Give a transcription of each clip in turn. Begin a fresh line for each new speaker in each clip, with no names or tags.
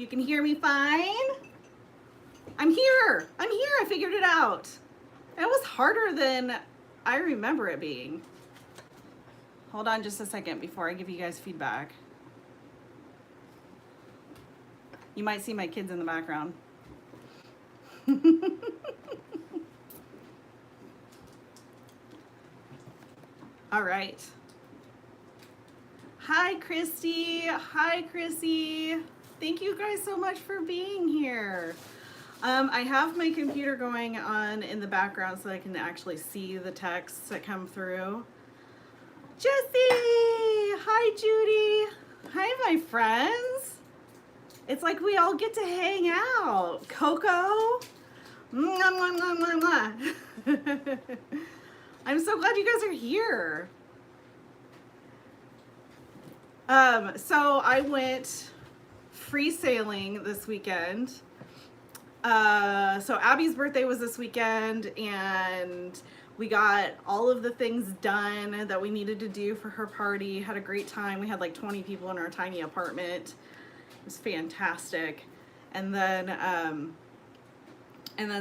You can hear me fine? I'm here. I'm here. I figured it out. It was harder than I remember it being. Hold on just a second before I give you guys feedback. You might see my kids in the background. All right. Hi, Christy. Hi, Chrissy. Thank you guys so much for being here. I have my computer going on in the background so I can actually see the texts that come through. Jessie! Hi, Judy. Hi, my friends. It's like we all get to hang out. Coco. Mwah, mwah, mwah, mwah, mwah. I'm so glad you guys are here. So I went free sailing this weekend. So Abby's birthday was this weekend, and we got all of the things done that we needed to do for her party. Had a great time. We had like 20 people in our tiny apartment. It was fantastic. And then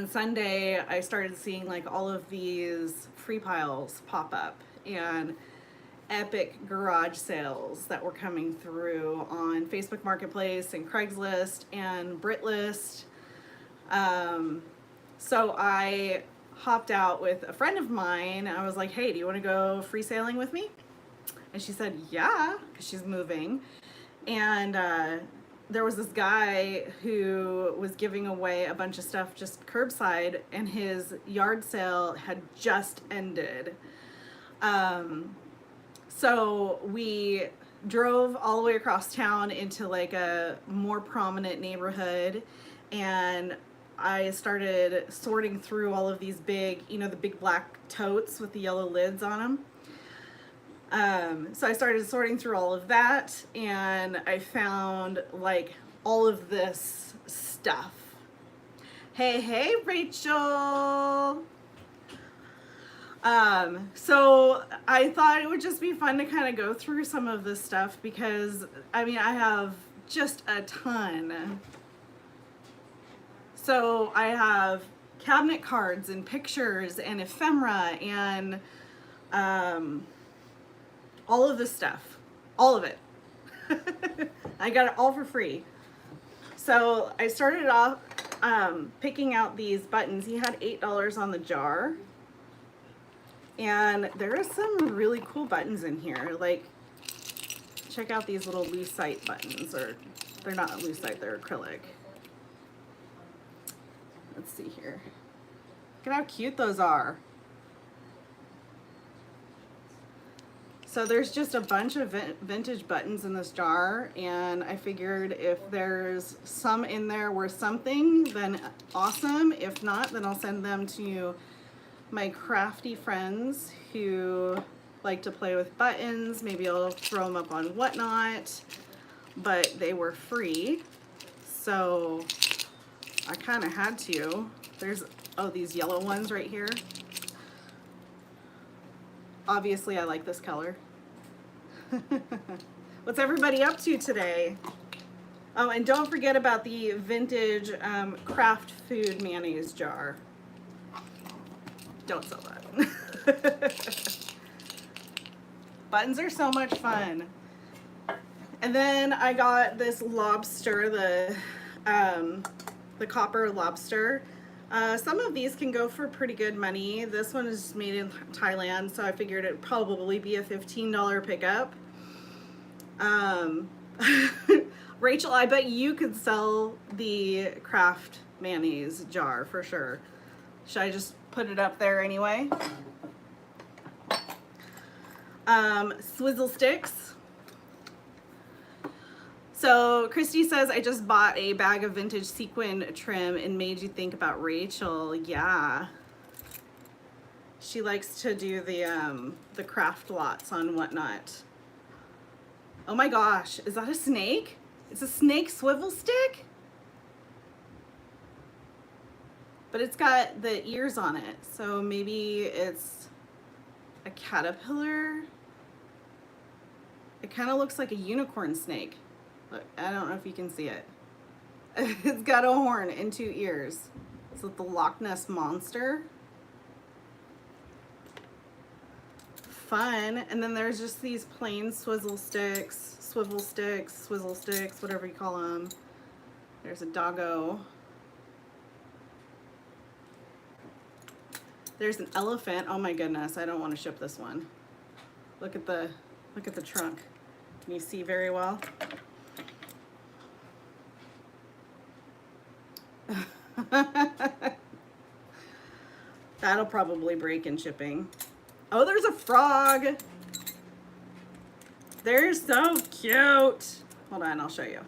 Sunday I started seeing like all of these free piles pop up and epic garage sales that were coming through on Facebook Marketplace and Craigslist and Britlist. So I hopped out with a friend of mine. I was like, hey, do you want to go free sailing with me? And she said, yeah, because she's moving. And there was this guy who was giving away a bunch of stuff just curbside, and his yard sale had just ended. So we drove all the way across town into like a more prominent neighborhood, and I started sorting through all of these big, you know, the big black totes with the yellow lids on them. So I started sorting through all of that, and I found like all of this stuff. Hey, Rachel. So I thought it would just be fun to kind of go through some of this stuff because, I mean, I have just a ton. So I have cabinet cards and pictures and ephemera and all of this stuff, all of it. I got it all for free. So I started off picking out these buttons. He had $8 on the jar. And there are some really cool buttons in here. Like, check out these little lucite buttons, or they're not lucite, they're acrylic. Let's see here. Look at how cute those are. So there's just a bunch of vintage buttons in this jar, and I figured if there's some in there worth something, then awesome. If not, then I'll send them to my crafty friends who like to play with buttons. Maybe I'll throw them up on Whatnot, but they were free, so I kind of had to. There's, oh, these yellow ones right here. Obviously, I like this color. What's everybody up to today? Oh, and don't forget about the vintage craft food mayonnaise jar. Don't sell that. Buttons are so much fun. And then I got this lobster, the copper lobster. Some of these can go for pretty good money. This one is made in Thailand, so I figured it'd probably be a $15 pickup. Rachel, I bet you could sell the craft mayonnaise jar for sure. Should I just put it up there anyway? Swizzle sticks. So Christy says, I just bought a bag of vintage sequin trim and made you think about Rachel. Yeah. She likes to do the craft lots on Whatnot. Oh my gosh, is that a snake? It's a snake swivel stick? But it's got the ears on it, so maybe it's a caterpillar. It kind of looks like a unicorn snake. Look, I don't know if you can see it. It's got a horn and 2 ears. It's the Loch Ness Monster. Fun. And then there's just these plain swivel sticks, swizzle sticks, whatever you call them. There's a doggo. There's an elephant. Oh my goodness, I don't want to ship this one. Look at the trunk. Can you see very well? That'll probably break in shipping. Oh, there's a frog. They're so cute. Hold on, I'll show you.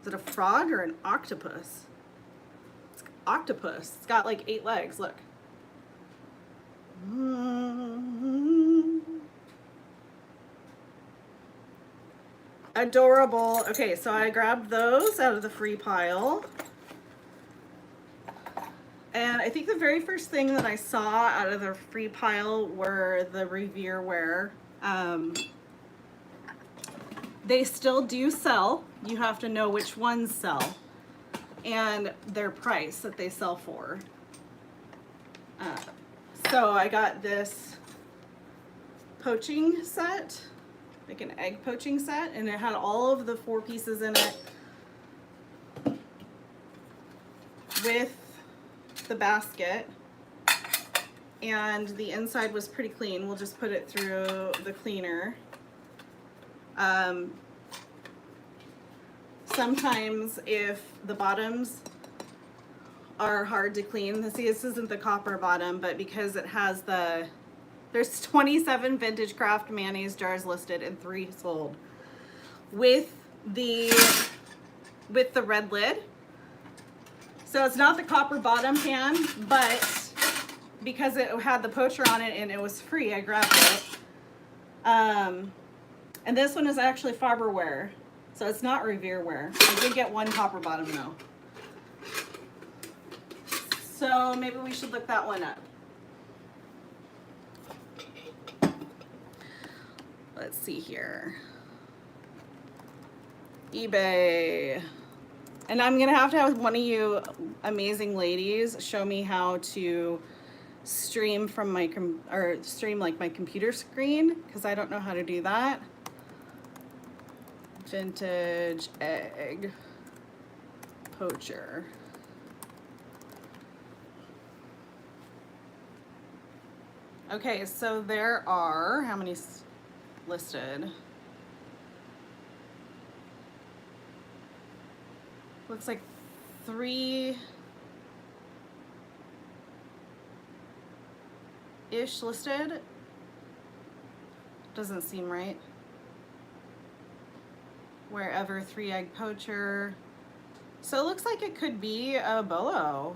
Is it a frog or an octopus? It's octopus. It's got like 8 legs, look. Adorable. Okay, so I grabbed those out of the free pile. And I think the very first thing that I saw out of the free pile were the Revere wear. They still do sell. You have to know which ones sell and their price that they sell for. So I got this poaching set, like an egg poaching set, and it had all of the 4 pieces in it with the basket, and the inside was pretty clean. We'll just put it through the cleaner. Sometimes if the bottoms are hard to clean, see, this isn't the copper bottom, but because it has there's 27 vintage craft mayonnaise jars listed and 3 sold with the red lid. So it's not the copper bottom pan, but because it had the poacher on it and it was free, I grabbed it. And this one is actually Farberware, so it's not Revereware. I did get 1 copper bottom though. So maybe we should look that one up. Let's see here. eBay. And I'm gonna have to have one of you amazing ladies show me how to stream from my stream like my computer screen, because I don't know how to do that. Vintage egg poacher. Okay, so there are how many listed? Looks like 3-ish listed. Doesn't seem right. Wherever 3 egg poacher. So it looks like it could be a bolo.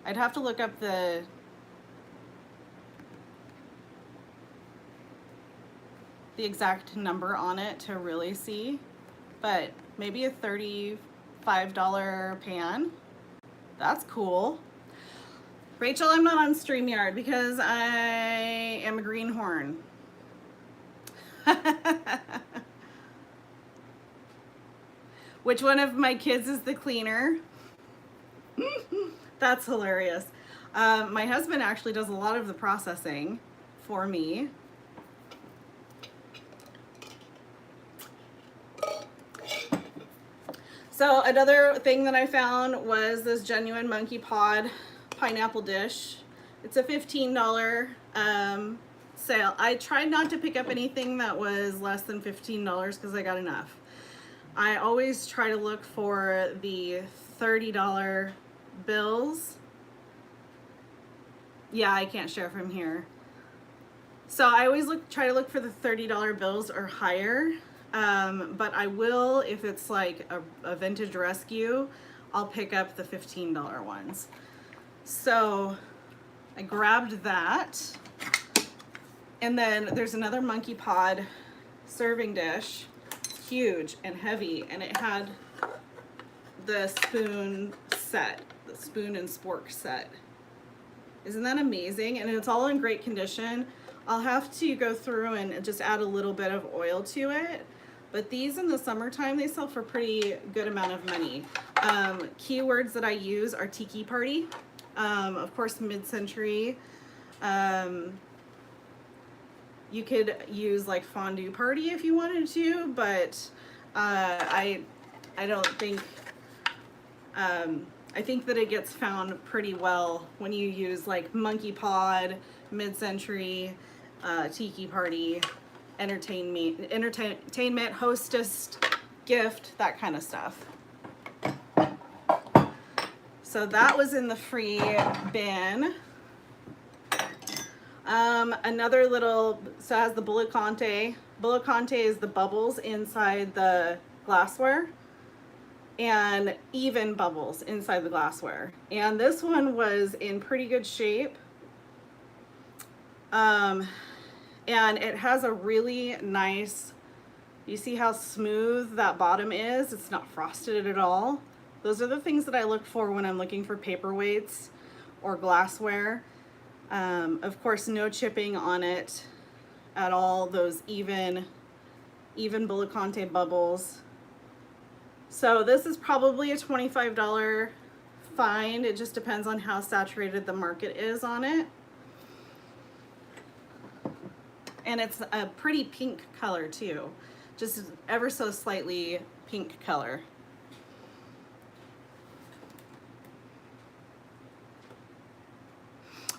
I'd have to look up the exact number on it to really see, but maybe a $35 pan. That's cool. Rachel, I'm not on StreamYard because I am a greenhorn. Which one of my kids is the cleaner? That's hilarious. My husband actually does a lot of the processing for me. So another thing that I found was this genuine monkey pod pineapple dish. It's a $15 sale. I tried not to pick up anything that was less than $15 because I got enough. I always try to look for the $30 bills. Yeah, I can't share from here. So I always try to look for the $30 bills or higher. But I will, if it's like a vintage rescue, I'll pick up the $15 ones. So I grabbed that. And then there's another monkey pod serving dish, huge and heavy, and it had the spoon set, the spoon and spork set. Isn't that amazing? And it's all in great condition. I'll have to go through and just add a little bit of oil to it, But these in the summertime, they sell for pretty good amount of money. Keywords that I use are tiki party, of course, mid-century. You could use like fondue party if you wanted to, but I don't think, I think that it gets found pretty well when you use like monkey pod, mid-century, tiki party, entertainment, hostess, gift, that kind of stuff. So that was in the free bin. Another little, so it has the bullicante. Bullicante is the bubbles inside the glassware, and even bubbles inside the glassware. And this one was in pretty good shape. And it has a really nice, you see how smooth that bottom is? It's not frosted at all. Those are the things that I look for when I'm looking for paperweights or glassware. Of course, no chipping on it at all. Those even bullicante bubbles. So this is probably a $25 find. It just depends on how saturated the market is on it. And it's a pretty pink color too, just ever so slightly pink color.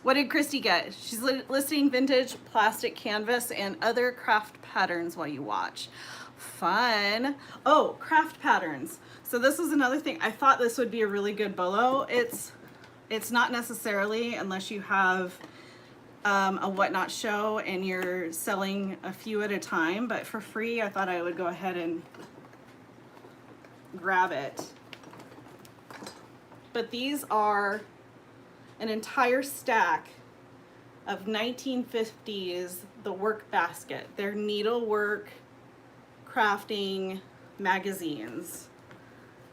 What did Christy get? She's listing vintage plastic canvas and other craft patterns while you watch. Fun. Oh, craft patterns. So this was another thing. I thought this would be a really good bolo. It's not necessarily, unless you have a whatnot show and you're selling a few at a time, but for free, I thought I would go ahead and grab it. But these are an entire stack of 1950s, the work basket. They're needlework crafting magazines.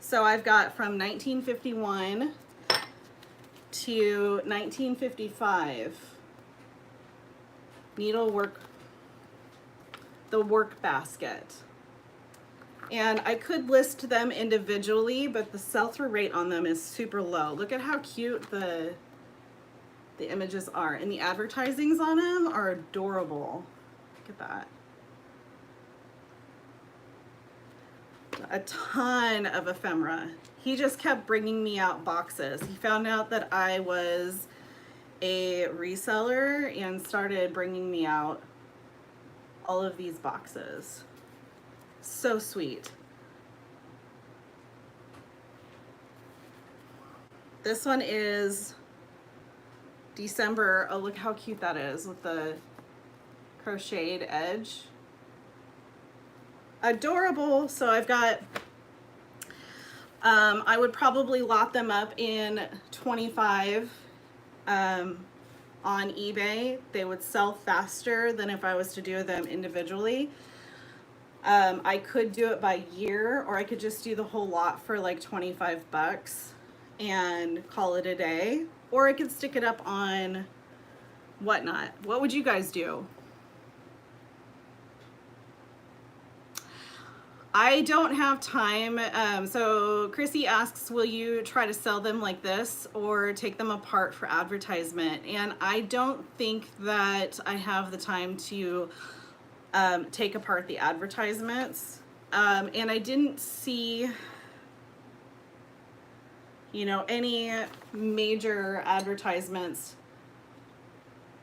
So I've got from 1951 to 1955 needlework, the work basket. And I could list them individually, but the sell-through rate on them is super low. Look at how cute the images are, and the advertisings on them are adorable. Look at that. A ton of ephemera. He just kept bringing me out boxes. He found out that I was a reseller and started bringing me out all of these boxes. So sweet. This one is December. Oh, look how cute that is with the crocheted edge. Adorable. So I've got, I would probably lot them up in 25 on eBay. They would sell faster than if I was to do them individually. I could do it by year, or I could just do the whole lot for like 25 bucks and call it a day, or I could stick it up on Whatnot. What would you guys do? I don't have time. So Chrissy asks, will you try to sell them like this or take them apart for advertisement? And I don't think that I have the time to take apart the advertisements. And I didn't see, you know, any major advertisements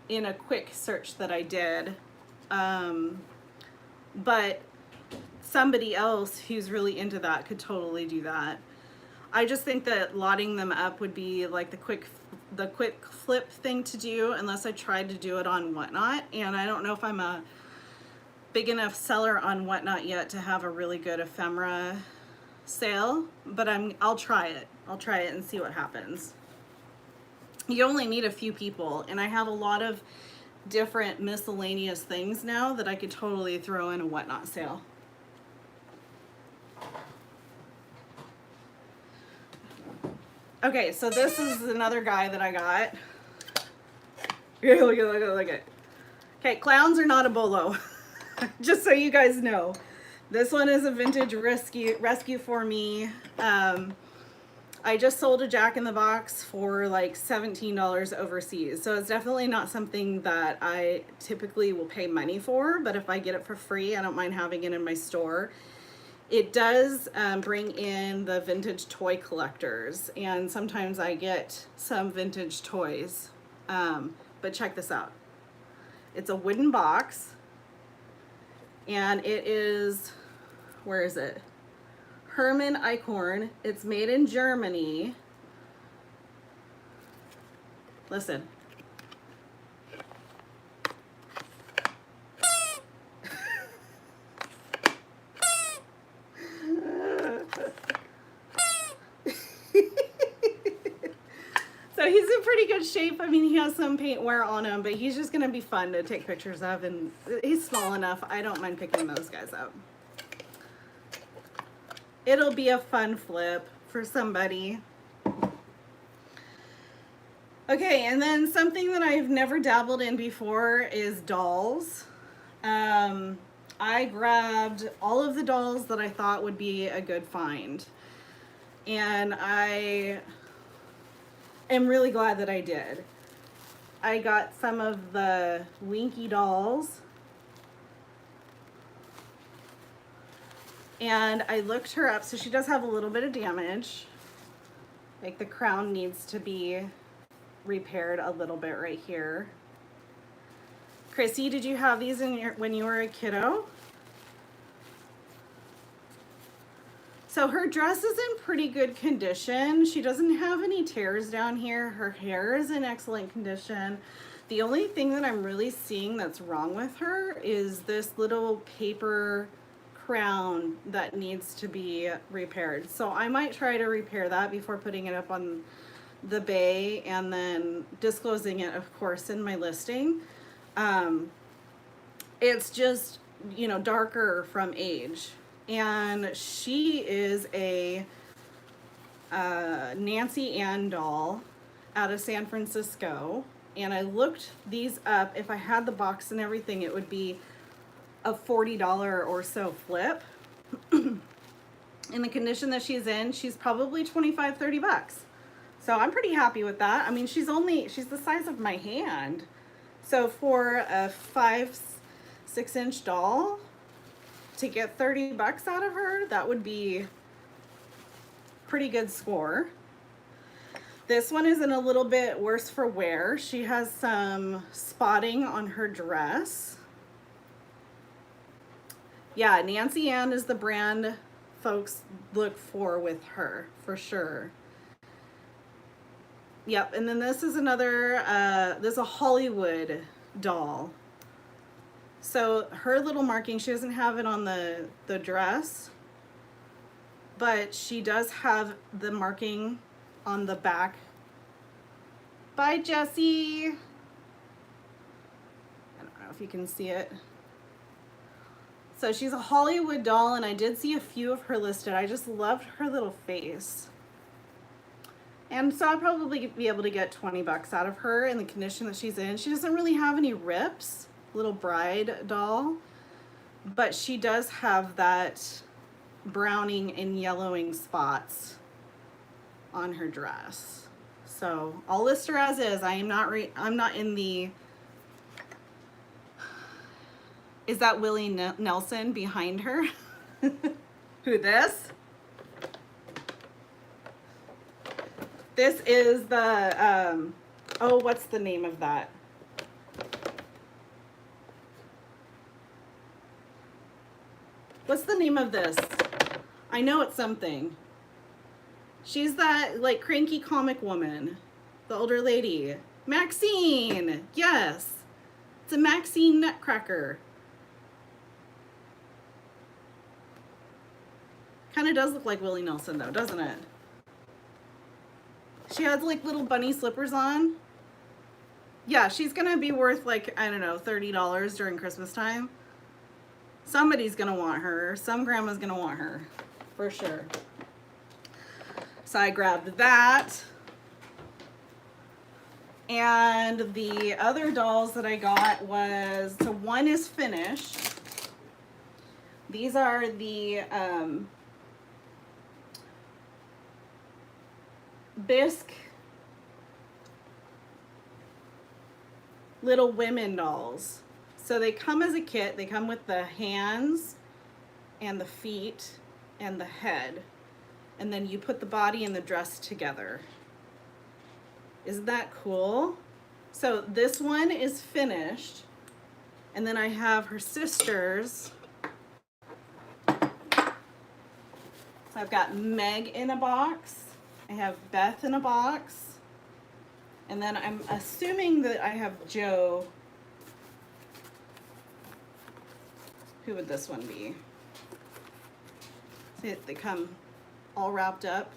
in a quick search that I did. But somebody else who's really into that could totally do that. I just think that lotting them up would be like the quick flip thing to do, unless I tried to do it on Whatnot. And I don't know if I'm a big enough seller on Whatnot yet to have a really good ephemera sale, but I'll try it. I'll try it and see what happens. You only need a few people, and I have a lot of different miscellaneous things now that I could totally throw in a Whatnot sale. Okay, so this is another guy that I got. Look at it. Okay, clowns are not a bolo. Just so you guys know. This one is a vintage rescue for me. I just sold a Jack in the Box for like $17 overseas. So it's definitely not something that I typically will pay money for, but if I get it for free, I don't mind having it in my store. It does bring in the vintage toy collectors, and sometimes I get some vintage toys. But check this out. It's a wooden box, and it is, where is it? Herman Eichhorn. It's made in Germany. Listen. So he's in pretty good shape. I mean, he has some paint wear on him, but he's just gonna be fun to take pictures of, and he's small enough. I don't mind picking those guys up. It'll be a fun flip for somebody. Okay, and then something that I've never dabbled in before is dolls. I grabbed all of the dolls that I thought would be a good find. And I am really glad that I did. I got some of the Winky dolls. And I looked her up, so she does have a little bit of damage. Like the crown needs to be repaired a little bit right here. Chrissy, did you have these in when you were a kiddo? So her dress is in pretty good condition. She doesn't have any tears down here. Her hair is in excellent condition. The only thing that I'm really seeing that's wrong with her is this little paper crown that needs to be repaired. So I might try to repair that before putting it up on the bay and then disclosing it, of course, in my listing. It's just, you know, darker from age. And she is a Nancy Ann doll out of San Francisco. And I looked these up. If I had the box and everything, it would be a $40 or so flip. In the condition that she's in, she's probably 25, 30 bucks. So I'm pretty happy with that. I mean, she's the size of my hand. So for a 5-6 inch doll, to get 30 bucks out of her, that would be pretty good score. This one is in a little bit worse for wear. She has some spotting on her dress. Yeah, Nancy Ann is the brand folks look for with her, for sure. Yep, and then this is another, this is a Hollywood doll. So her little marking, she doesn't have it on the dress, but she does have the marking on the back. Bye, Jessie. I don't know if you can see it. So she's a Hollywood doll, and I did see a few of her listed. I just loved her little face. And so I'll probably be able to get 20 bucks out of her in the condition that she's in. She doesn't really have any rips, little bride doll, but she does have that browning and yellowing spots on her dress. So I'll list her as is. I'm not in the, is that Willie Nelson behind her? Who, this? This is the, oh, what's the name of that? What's the name of this? I know it's something. She's that, like, cranky comic woman. The older lady. Maxine! Yes! It's a Maxine Nutcracker. Kind of does look like Willie Nelson, though, doesn't it? She has, like, little bunny slippers on. Yeah, she's gonna be worth, like, I don't know, $30 during Christmas time. Somebody's gonna want her. Some grandma's gonna want her, for sure. So I grabbed that. And the other dolls that I got was, so one is finished. These are the bisque Little Women dolls. So they come as a kit. They come with the hands and the feet and the head. And then you put the body and the dress together. Isn't that cool? So this one is finished. And then I have her sisters. So I've got Meg in a box. I have Beth in a box. And then I'm assuming that I have Joe. Who would this one be? See, they come all wrapped up.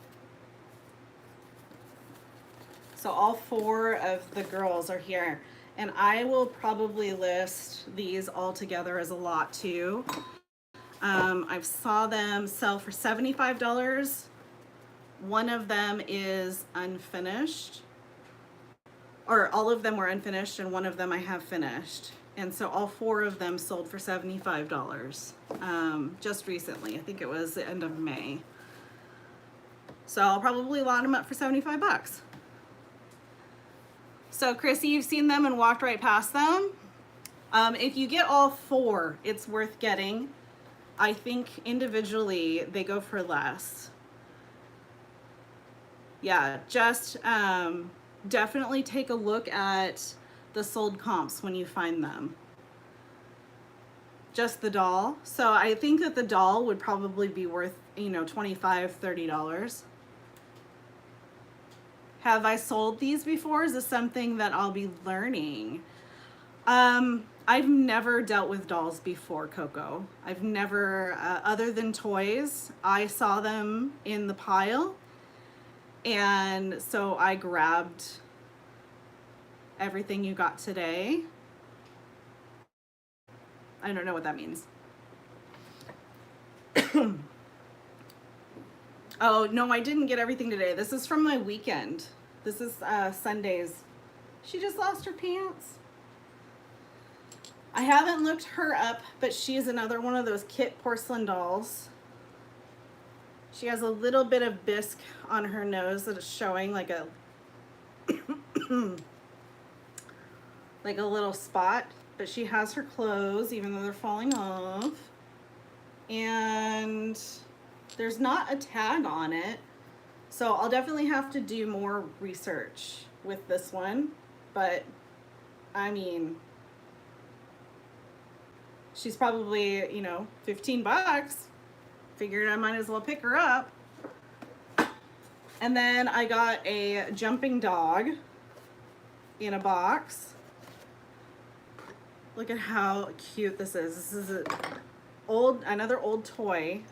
So all 4 of the girls are here. And I will probably list these all together as a lot too. I've saw them sell for $75. One of them is unfinished. Or all of them were unfinished and one of them I have finished. And so all 4 of them sold for $75 just recently. I think it was the end of May. So I'll probably lot them up for 75 bucks. So Chrissy, you've seen them and walked right past them. If you get all 4, it's worth getting. I think individually they go for less. Yeah, just definitely take a look at the sold comps when you find them. Just the doll. So I think that the doll would probably be worth, you know, $25, $30. Have I sold these before? Is this something that I'll be learning? I've never dealt with dolls before, Coco. I've never, other than toys, I saw them in the pile. And so I grabbed everything you got today. I don't know what that means. Oh, no, I didn't get everything today. This is from my weekend. This is Sunday's. She just lost her pants. I haven't looked her up, but she is another one of those kit porcelain dolls. She has a little bit of bisque on her nose that is showing like a like a little spot, but she has her clothes even though they're falling off. And there's not a tag on it. So I'll definitely have to do more research with this one, but I mean, she's probably, you know, 15 bucks. Figured I might as well pick her up. And then I got a jumping dog in a box. Look at how cute this is. This is another old toy.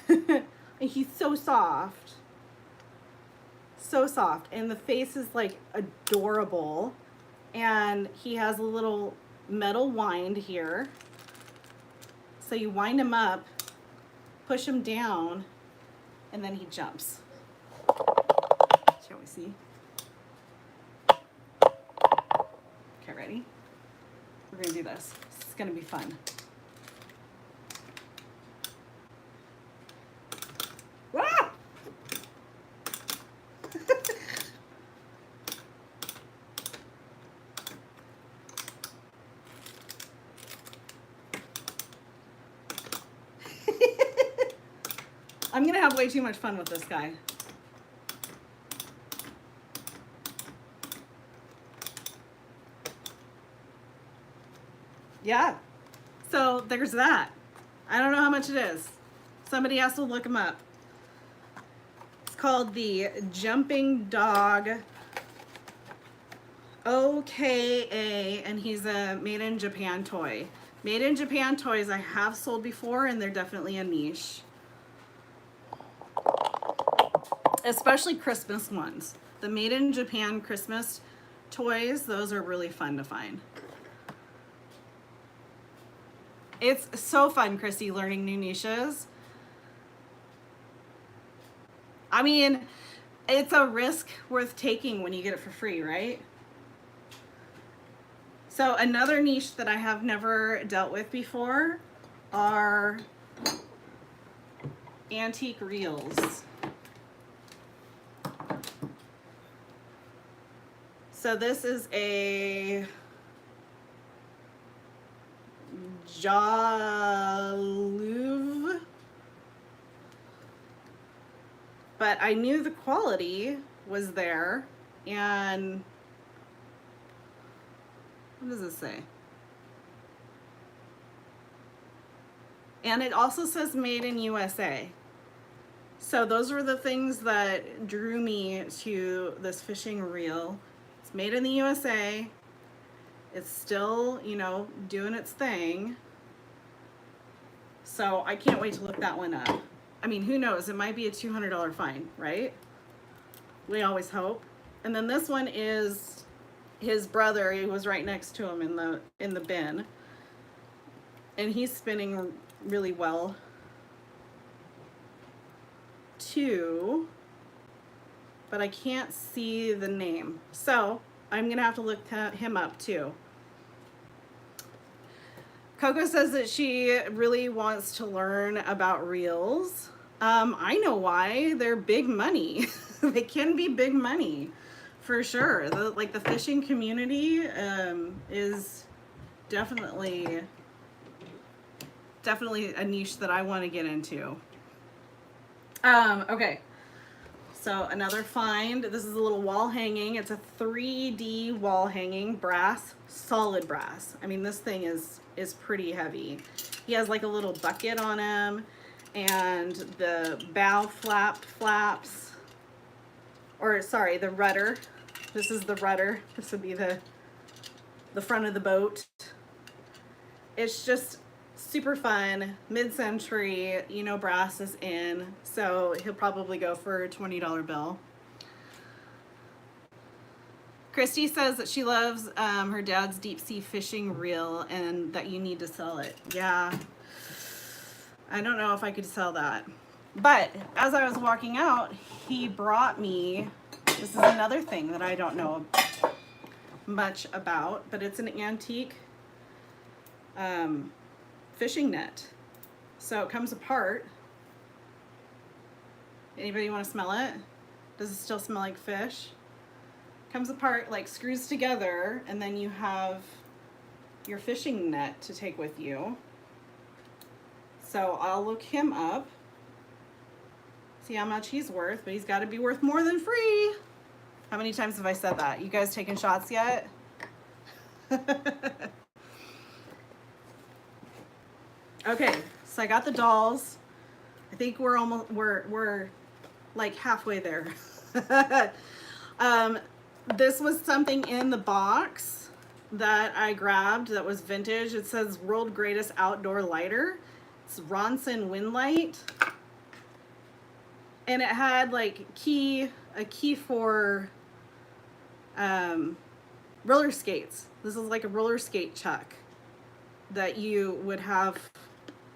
And he's so soft. So soft. And the face is like adorable. And he has a little metal wind here. So you wind him up, push him down, and then he jumps. Shall we see? Okay, ready? We're gonna do this. It's gonna be fun. Ah! I'm gonna have way too much fun with this guy. Yeah, so there's that. I don't know how much it is. Somebody has to look him up. It's called the Jumping Dog OKA, and he's a made in Japan toy. Made in Japan toys I have sold before, and they're definitely a niche. Especially Christmas ones. The made in Japan Christmas toys, those are really fun to find. It's so fun, Chrissy, learning new niches. I mean, it's a risk worth taking when you get it for free, right? So another niche that I have never dealt with before are antique reels. So this is a Jalouve, but I knew the quality was there. And what does it say? And it also says made in USA. So those were the things that drew me to this fishing reel. It's made in the USA. It's still, you know, doing its thing. So I can't wait to look that one up. I mean, who knows? It might be a $200 fine, right? We always hope. And then this one is his brother. He was right next to him in the bin. And he's spinning really well too, but I can't see the name. So I'm gonna have to look him up too. Coco says that she really wants to learn about reels. I know why. They're big money. They can be big money for sure. Like the fishing community is definitely a niche that I want to get into. Okay, so another find. This is a little wall hanging. It's a 3D wall hanging, brass, solid brass. I mean, this thing is pretty heavy. He has like a little bucket on him, and the bow flaps, or sorry, the rudder. This is the rudder. This would be the front of the boat. It's just super fun, mid-century, you know, brass is in, so he'll probably go for a $20 bill. Christy says that she loves her dad's deep sea fishing reel and that you need to sell it. Yeah, I don't know if I could sell that. But as I was walking out, he brought me, this is another thing that I don't know much about, but it's an antique fishing net. So it comes apart. Anybody want to smell it? Does it still smell like fish? Comes apart, like screws together, and then you have your fishing net to take with you. So I'll look him up, see how much he's worth, but he's got to be worth more than free. How many times have I said that? You guys taking shots yet? Okay, so I got the dolls. I think we're like halfway there. This was something in the box that I grabbed that was vintage. It says World Greatest Outdoor Lighter. It's Ronson Wind Light. And it had like a key for roller skates. This is like a roller skate chuck that you would have.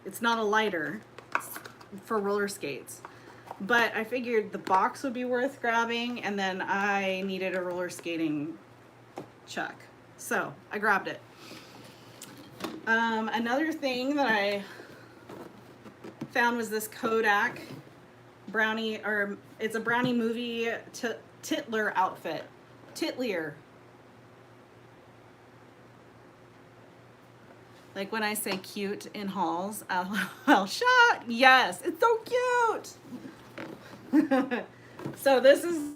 It's not a lighter, it's for roller skates. But I figured the box would be worth grabbing, and then I needed a roller skating chuck. So I grabbed it. Another thing that I found was this Kodak brownie, or it's a brownie movie Titler outfit. Titlier. Like when I say cute in hauls, I'll shot. Yes, it's so cute. So this is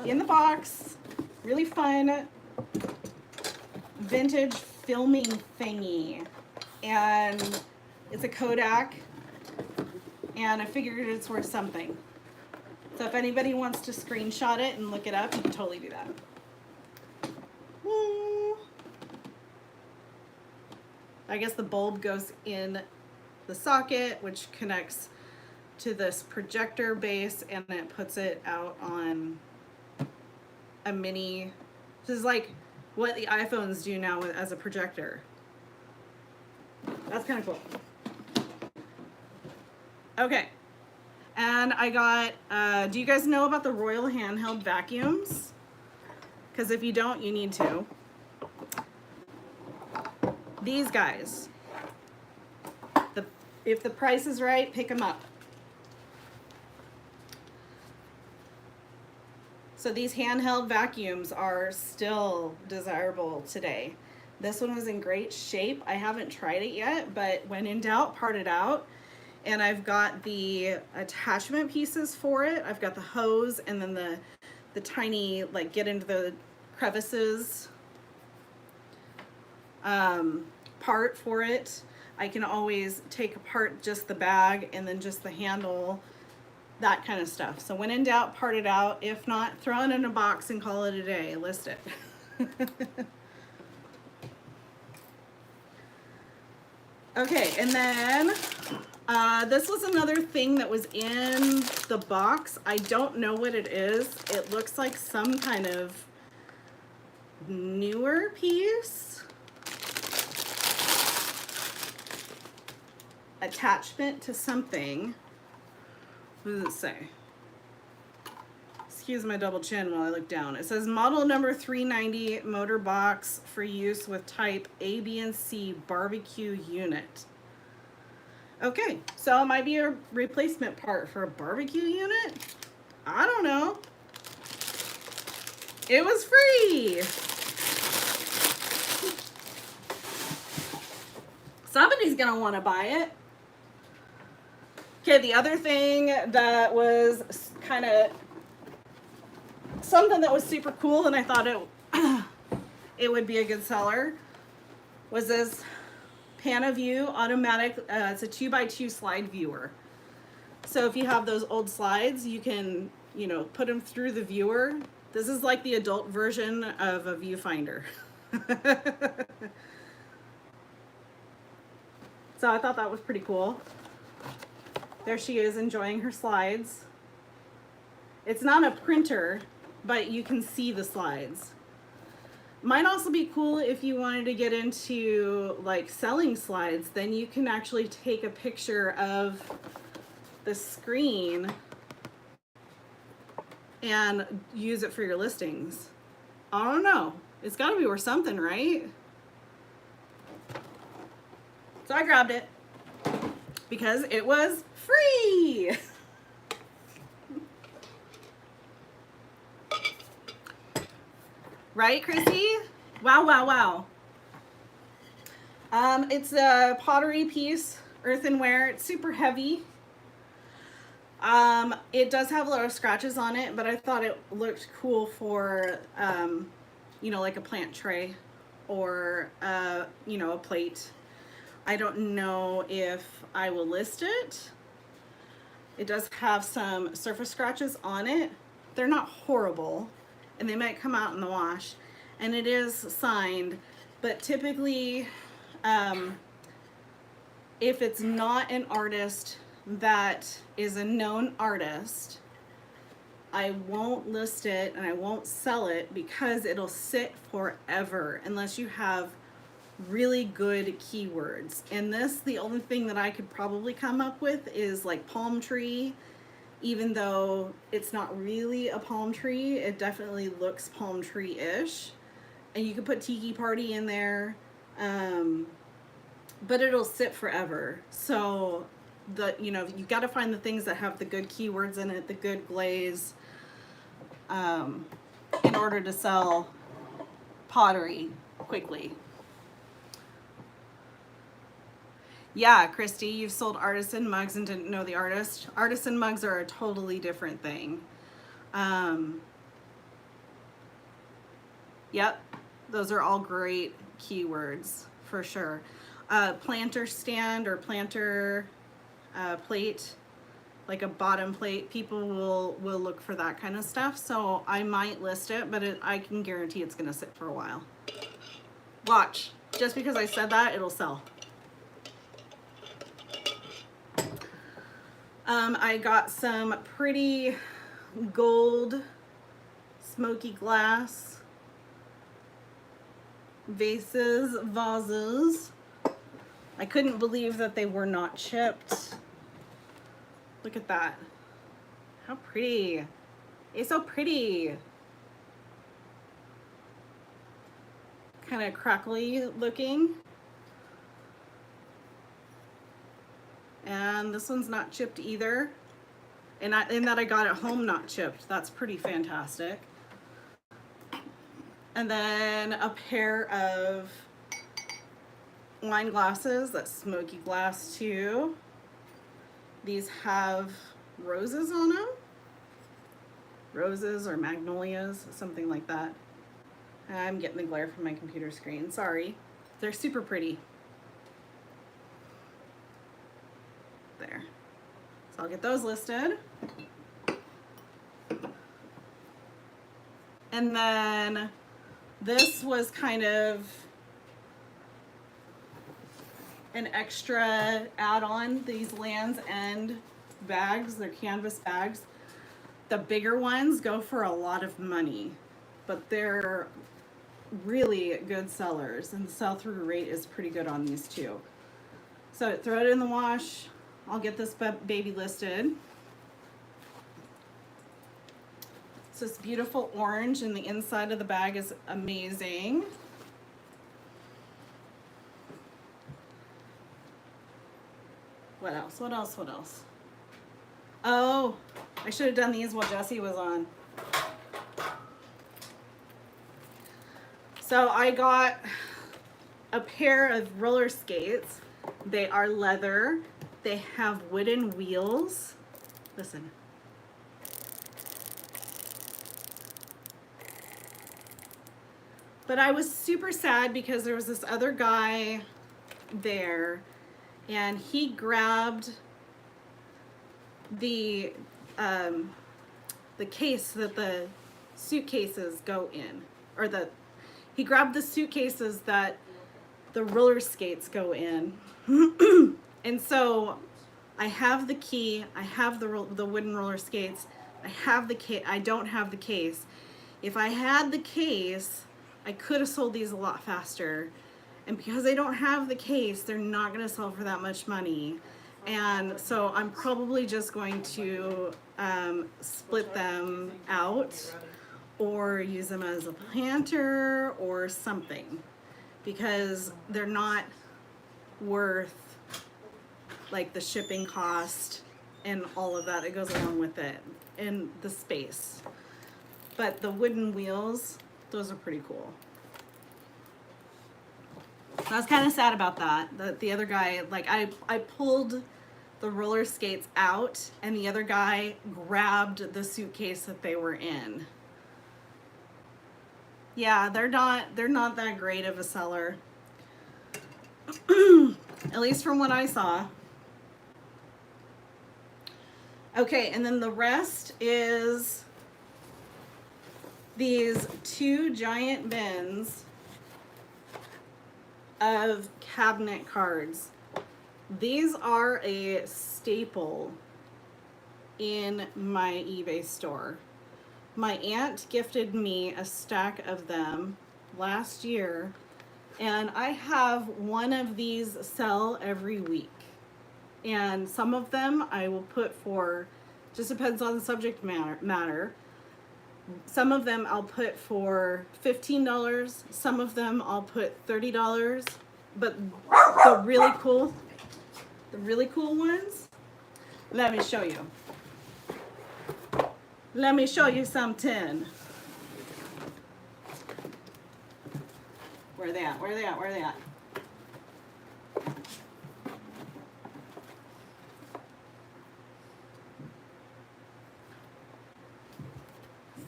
in the box, really fun vintage filming thingy, and it's a Kodak, and I figured it's worth something. So if anybody wants to screenshot it and look it up, you can totally do that. I guess the bulb goes in the socket, which connects to this projector base, and it puts it out on a mini. This is like what the iPhones do now as a projector. That's kind of cool. Okay. And I got, do you guys know about the Royal handheld vacuums? Because if you don't, you need to. These guys. If the price is right, pick them up. So these handheld vacuums are still desirable today. This one was in great shape. I haven't tried it yet, but when in doubt, part it out. And I've got the attachment pieces for it. I've got the hose and then the tiny, like, get into the crevices part for it. I can always take apart just the bag and then just the handle, that kind of stuff. So when in doubt, part it out. If not, throw it in a box and call it a day. List it. Okay, and then this was another thing that was in the box. I don't know what it is. It looks like some kind of newer piece. Attachment to something. What does it say? Excuse my double chin while I look down. It says model number 390 motor box for use with type A, B, and C barbecue unit. Okay, so it might be a replacement part for a barbecue unit. I don't know. It was free. Somebody's gonna want to buy it. Okay, the other thing that was kind of something that was super cool, and I thought it would be a good seller, was this PanaView automatic. It's a 2x2 slide viewer. So if you have those old slides, you can, you know, put them through the viewer. This is like the adult version of a viewfinder. So I thought that was pretty cool. There she is enjoying her slides. It's not a printer, but you can see the slides. Might also be cool if you wanted to get into like selling slides, then you can actually take a picture of the screen and use it for your listings. I don't know. It's gotta be worth something, right? So I grabbed it because it was free. Right, Chrissy? Wow, wow, wow. It's a pottery piece, earthenware. It's super heavy. It does have a lot of scratches on it, but I thought it looked cool for, you know, like a plant tray or, you know, a plate. I don't know if I will list it. It does have some surface scratches on it. They're not horrible, and they might come out in the wash. And it is signed, but typically, if it's not an artist that is a known artist, I won't list it and I won't sell it because it'll sit forever unless you have really good keywords. And this, the only thing that I could probably come up with is like palm tree, even though it's not really a palm tree. It definitely looks palm tree-ish. And you could put tiki party in there, but it'll sit forever. So you know, you got to find the things that have the good keywords in it, the good glaze, in order to sell pottery quickly. Yeah, Christy, you've sold artisan mugs and didn't know the artist. Artisan mugs are a totally different thing. Yep, those are all great keywords for sure. Planter stand or planter plate, like a bottom plate, people will look for that kind of stuff. So I might list it, but I can guarantee it's gonna sit for a while. Watch, just because I said that, it'll sell. I got some pretty gold smoky glass vases. I couldn't believe that they were not chipped. Look at that. How pretty. It's so pretty. Kind of crackly looking. And this one's not chipped either. And in that I got it home not chipped. That's pretty fantastic. And then a pair of wine glasses, that's smoky glass too. These have roses on them. Roses or magnolias, something like that. I'm getting the glare from my computer screen, sorry. They're super pretty. There. So I'll get those listed. And then this was kind of an extra add-on, these Land's End bags. They're canvas bags. The bigger ones go for a lot of money, but they're really good sellers, and the sell-through rate is pretty good on these too. So throw it in the wash. I'll get this baby listed. It's this beautiful orange, and the inside of the bag is amazing. What else? What else? What else? Oh, I should have done these while Jessie was on. So I got a pair of roller skates. They are leather. They have wooden wheels. Listen. But I was super sad because there was this other guy there, and he grabbed the case that the suitcases go in, or he grabbed the suitcases that the roller skates go in. And so I have the key, I have the wooden roller skates, I have the case, I don't have the case. If I had the case, I could have sold these a lot faster. And because I don't have the case, they're not gonna sell for that much money. And so I'm probably just going to split them out or use them as a planter or something, because they're not worth like the shipping cost and all of that that goes along with it and the space. But the wooden wheels, those are pretty cool. So I was kind of sad about that. The other guy, like I pulled the roller skates out and the other guy grabbed the suitcase that they were in. Yeah, they're not that great of a seller. At least from what I saw. Okay, and then the rest is these 2 giant bins of cabinet cards. These are a staple in my eBay store. My aunt gifted me a stack of them last year, and I have one of these sell every week. And some of them I will put for, just depends on the subject matter. Some of them I'll put for $15. Some of them I'll put $30. But the really cool ones, let me show you. Let me show you something. Where are they at? Where are they at? Where are they at?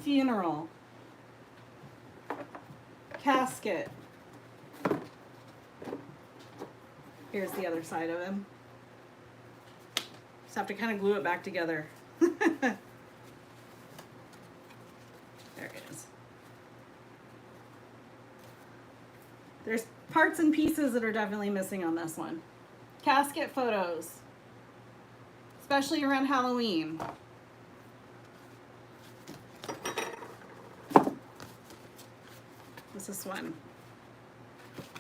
Funeral, casket. Here's the other side of him. Just have to kind of glue it back together. There it is. There's parts and pieces that are definitely missing on this one. Casket photos, especially around Halloween. What's this one?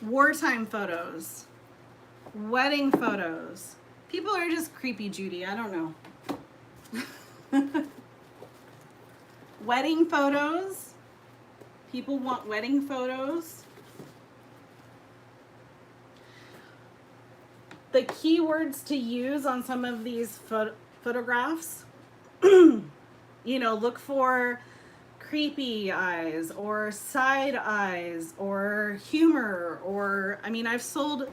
Wartime photos, wedding photos. People are just creepy, Judy. I don't know. Wedding photos. People want wedding photos. the keywords to use on some of these photographs, you know, look for creepy eyes or side eyes or humor, or I mean, I sold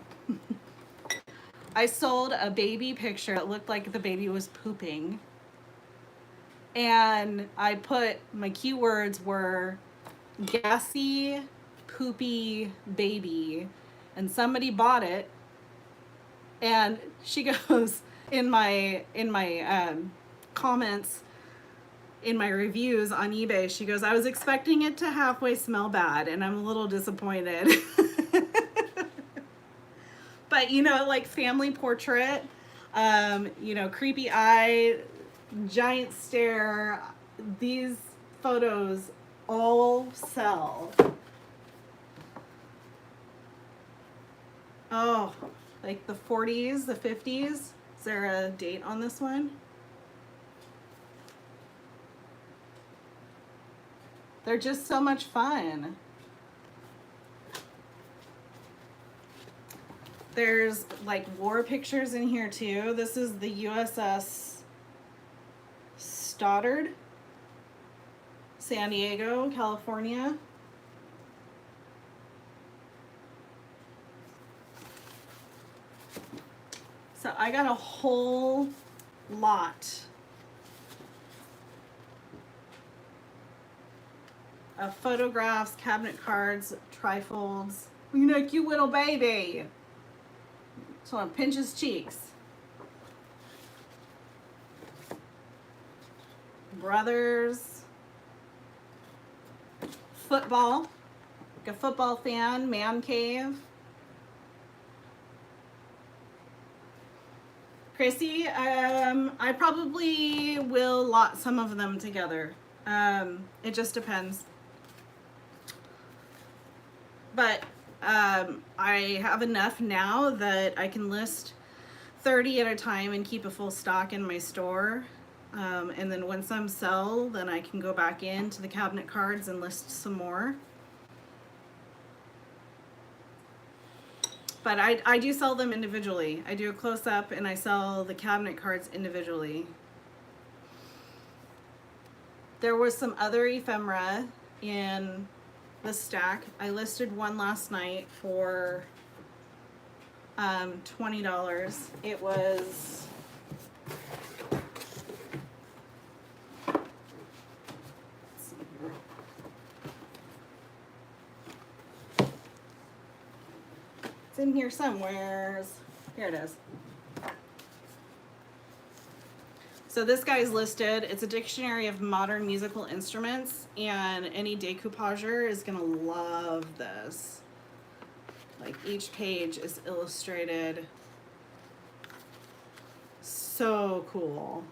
a baby picture that looked like the baby was pooping, and I put, my keywords were gassy, poopy baby, and somebody bought it, and she goes in my comments, in my reviews on eBay, she goes, I was expecting it to halfway smell bad, and I'm a little disappointed. But, you know, like family portrait, you know, creepy eye, giant stare, these photos all sell. Oh, like the 40s, the 50s. Is there a date on this one? They're just so much fun. There's like war pictures in here too. This is the USS Stoddard, San Diego, California. So I got a whole lot of photographs, cabinet cards, trifolds. You know, cute little baby. So I pinch his cheeks. Brothers. Football. Like a football fan. Man cave. Chrissy, I probably will lot some of them together. It just depends. But I have enough now that I can list 30 at a time and keep a full stock in my store. And then when some sell, then I can go back into the cabinet cards and list some more. But I do sell them individually. I do a close-up and I sell the cabinet cards individually. There was some other ephemera in the stack. I listed one last night for $20. It was it's in here somewhere. Here it is. So this guy's listed. It's a dictionary of modern musical instruments, and any decoupager is gonna love this. Like each page is illustrated. So cool.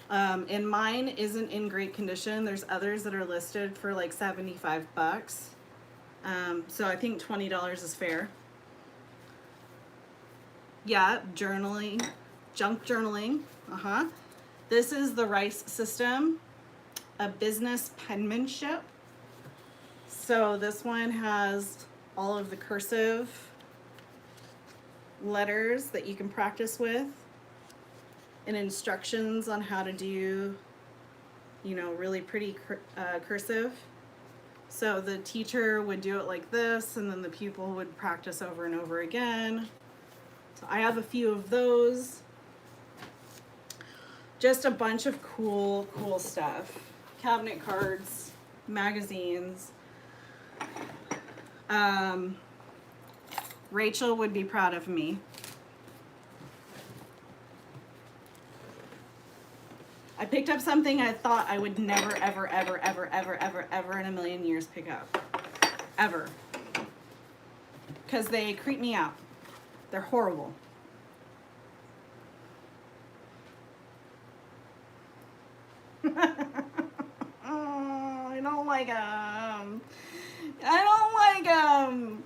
And mine isn't in great condition. There's others that are listed for like 75 bucks. So I think $20 is fair. Yeah, journaling, junk journaling. This is the Rice system, a business penmanship. So this one has all of the cursive letters that you can practice with, and instructions on how to do, you know, really pretty cursive. So the teacher would do it like this, and then the pupil would practice over and over again. So I have a few of those. Just a bunch of cool stuff. Cabinet cards, magazines. Rachel would be proud of me. I picked up something I thought I would never, ever in a million years pick up. Ever. Because they creep me out. They're horrible. I don't like them. I don't like them.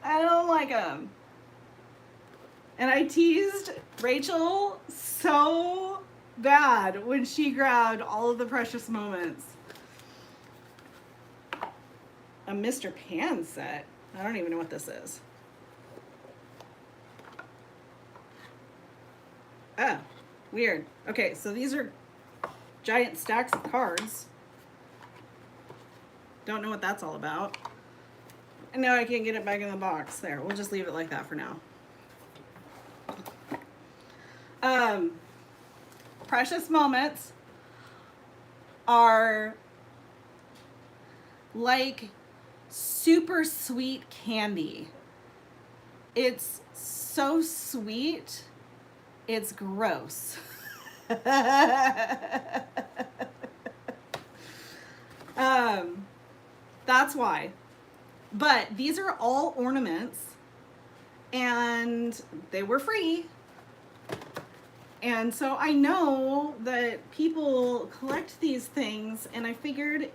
I don't like them. And I teased Rachel so bad when she grabbed all of the precious moments. A Mr. Pan set. I don't even know what this is. Oh, weird. Okay, so these are giant stacks of cards. Don't know what that's all about. And now I can't get it back in the box. There, we'll just leave it like that for now. Precious Moments are like super sweet candy. It's so sweet, it's gross. That's why. But these are all ornaments, and they were free. And so I know that people collect these things, and I figured,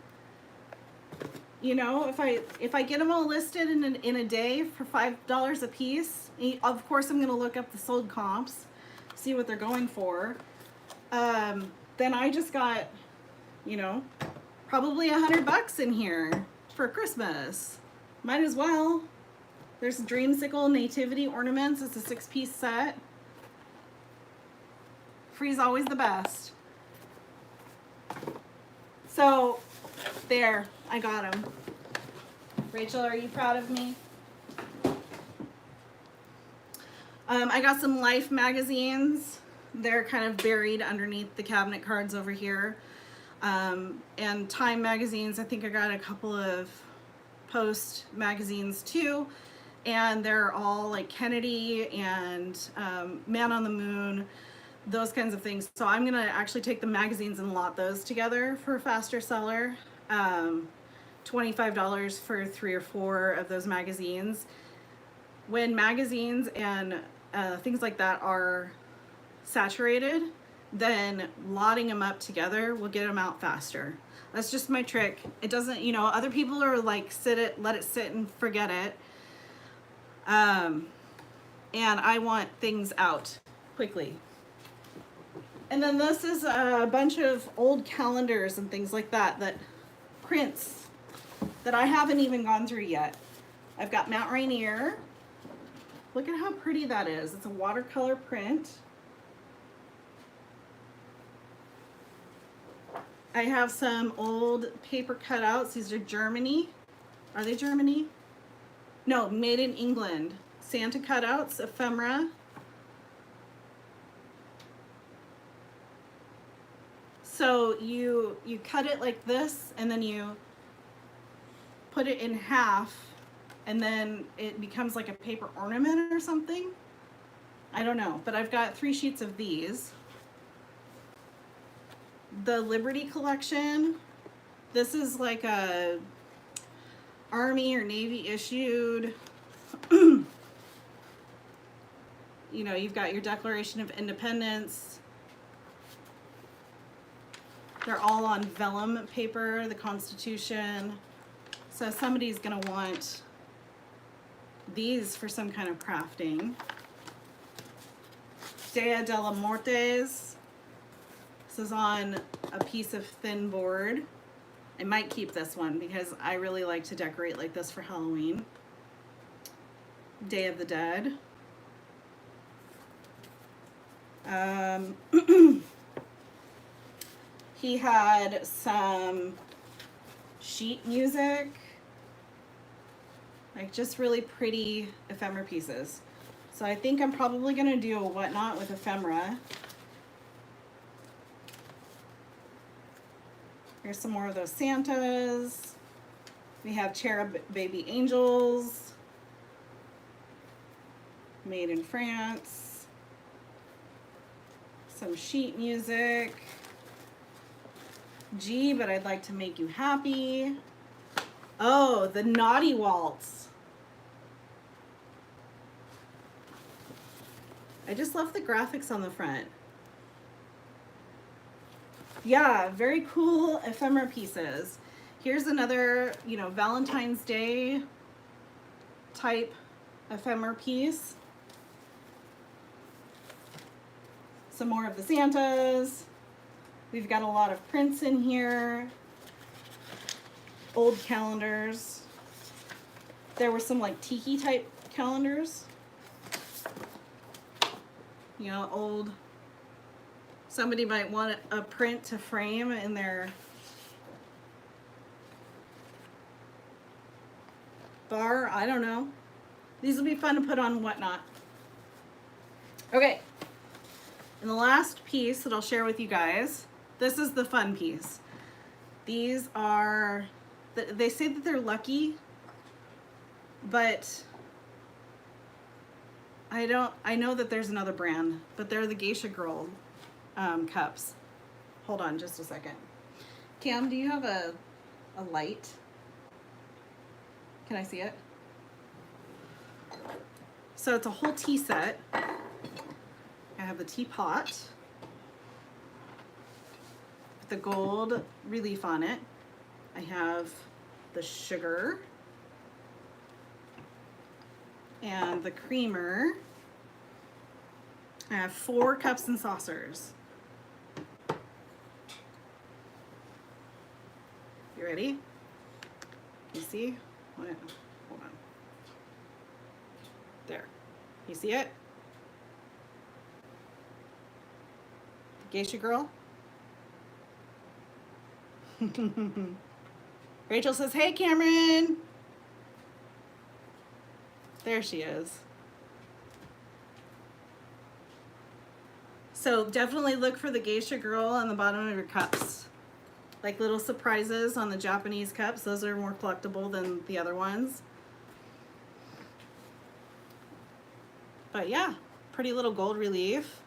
you know, if I get them all listed in a day for $5 a piece, of course I'm going to look up the sold comps, see what they're going for. Then I just got, you know, probably $100 in here for Christmas. Might as well. There's Dreamsicle Nativity Ornaments. It's a 6-piece set. Free's always the best. So, there, I got them. Rachel, are you proud of me? I got some Life magazines. They're kind of buried underneath the cabinet cards over here. And Time magazines. I think I got a couple of Post magazines too. And they're all like Kennedy and Man on the Moon, those kinds of things. So I'm gonna actually take the magazines and lot those together for a faster seller. $25 for 3 or 4 of those magazines. When magazines and things like that are saturated, then lotting them up together will get them out faster. That's just my trick. It doesn't, you know, other people are like, let it sit and forget it. And I want things out quickly. And then this is a bunch of old calendars and things like that, prints that I haven't even gone through yet. I've got Mount Rainier. Look at how pretty that is. It's a watercolor print. I have some old paper cutouts. These are Germany. Are they Germany? No, made in England. Santa cutouts, ephemera. So you cut it like this, and then you put it in half, and then it becomes like a paper ornament or something. I don't know, but I've got 3 sheets of these. The Liberty collection. This is like a Army or Navy issued. You know, you've got your Declaration of Independence. They're all on vellum paper, the Constitution. So somebody's gonna want these for some kind of crafting. Dia de la Muertes. This is on a piece of thin board. I might keep this one because I really like to decorate like this for Halloween. Day of the Dead. He had some sheet music, like just really pretty ephemera pieces. So I think I'm probably gonna do a whatnot with ephemera. Here's some more of those Santas. We have cherub baby angels, made in France. Some sheet music. Gee, but I'd like to make you happy. Oh, the Naughty Waltz. I just love the graphics on the front. Yeah, very cool ephemera pieces. Here's another, you know, Valentine's Day type ephemera piece. Some more of the Santas. We've got a lot of prints in here. Old calendars. there were some like tiki type calendars. You know, old, somebody might want a print to frame in their bar. I don't know. These will be fun to put on Whatnot. Okay. And the last piece that I'll share with you guys, this is the fun piece. These are, they say that they're lucky, but I know that there's another brand, but they're the Geisha Girl cups. Hold on just a second. Cam, do you have a light? Can I see it? So it's a whole tea set. I have the teapot with the gold relief on it. I have the sugar and the creamer. I have 4 cups and saucers. You ready? You see? Hold on. There. You see it? Geisha Girl? Rachel says, hey Cameron! There she is. So definitely look for the Geisha Girl on the bottom of your cups. Like little surprises on the Japanese cups. Those are more collectible than the other ones. But yeah, pretty little gold relief.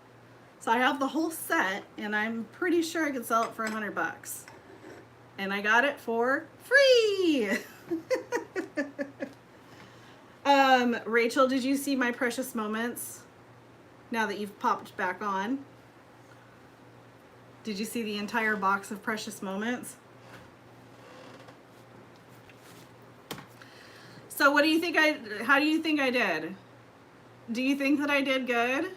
So I have the whole set, and I'm pretty sure I could sell it for $100. And I got it for free. Rachel, did you see my precious moments? Now that you've popped back on, did you see the entire box of precious moments? So what do you think how do you think I did? Do you think that I did good?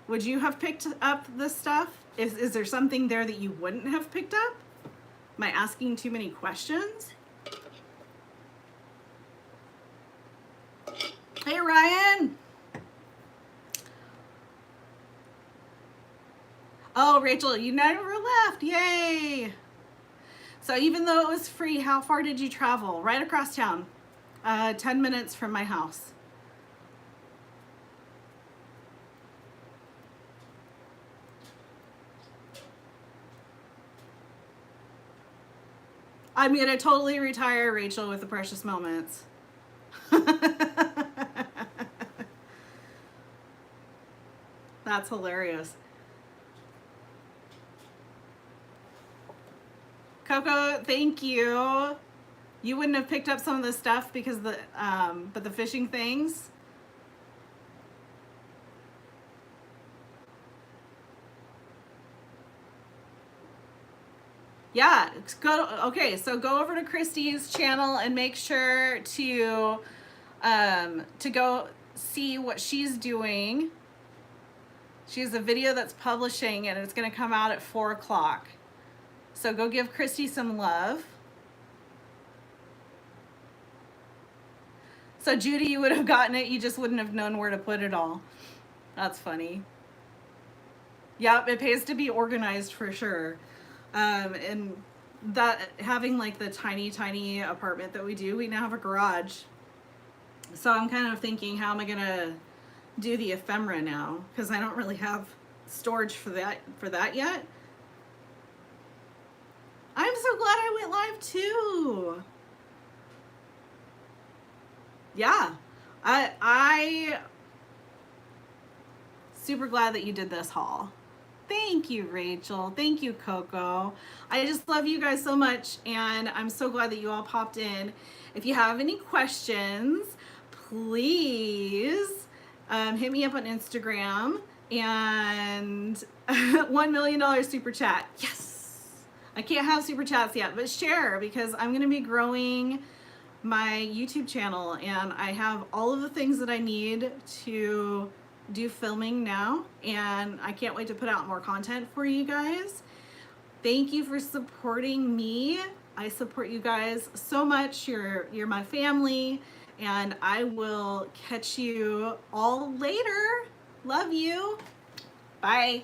Would you have picked up this stuff? Is there something there that you wouldn't have picked up? Am I asking too many questions? Hey, Ryan. Oh, Rachel, you never left. Yay. So even though it was free, how far did you travel? Right across town. 10 minutes from my house. I'm gonna totally retire Rachel with the precious moments. That's hilarious. Coco, thank you. You wouldn't have picked up some of this stuff because but the fishing things. Yeah, so go over to Christy's channel and make sure to go see what she's doing. She has a video that's publishing and it's gonna come out at 4 o'clock. So go give Christy some love. So Judy, you would have gotten it, you just wouldn't have known where to put it all. That's funny. Yep, it pays to be organized for sure. And that having like the tiny apartment that we do, we now have a garage. So I'm kind of thinking, how am I gonna do the ephemera now? Because I don't really have storage for that yet. I'm so glad I went live too. Yeah, I super glad that you did this haul. Thank you, Rachel. Thank you, Coco. I just love you guys so much, and I'm so glad that you all popped in. If you have any questions, please hit me up on Instagram and $1 million super chat. Yes! I can't have super chats yet, but share, because I'm going to be growing my YouTube channel, and I have all of the things that I need to do filming now, and I can't wait to put out more content for you guys. Thank you for supporting me. I support you guys so much. You're my family, And I will catch you all later. Love you. Bye.